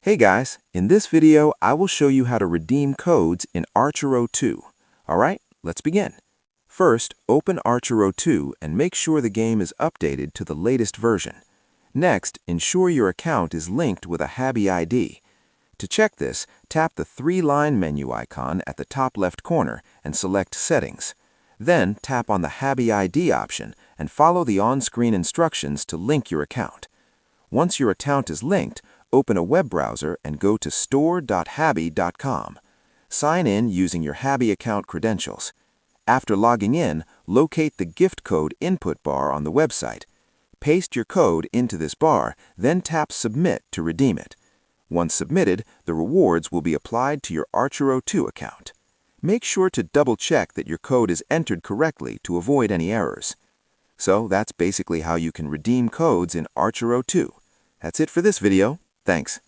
Hey guys, in this video I will show you how to redeem codes in Archero 2. Alright, let's begin. First, open Archero 2 and make sure the game is updated to the latest version. Next, ensure your account is linked with a Habi ID. To check this, tap the three-line menu icon at the top left corner and select Settings. Then tap on the Habi ID option and follow the on-screen instructions to link your account. Once your account is linked, open a web browser and go to store.habi.com. Sign in using your Habi account credentials. After logging in, locate the gift code input bar on the website. Paste your code into this bar, then tap Submit to redeem it. Once submitted, the rewards will be applied to your Archero 2 account. Make sure to double-check that your code is entered correctly to avoid any errors. So that's basically how you can redeem codes in Archero 2. That's it for this video. Thanks.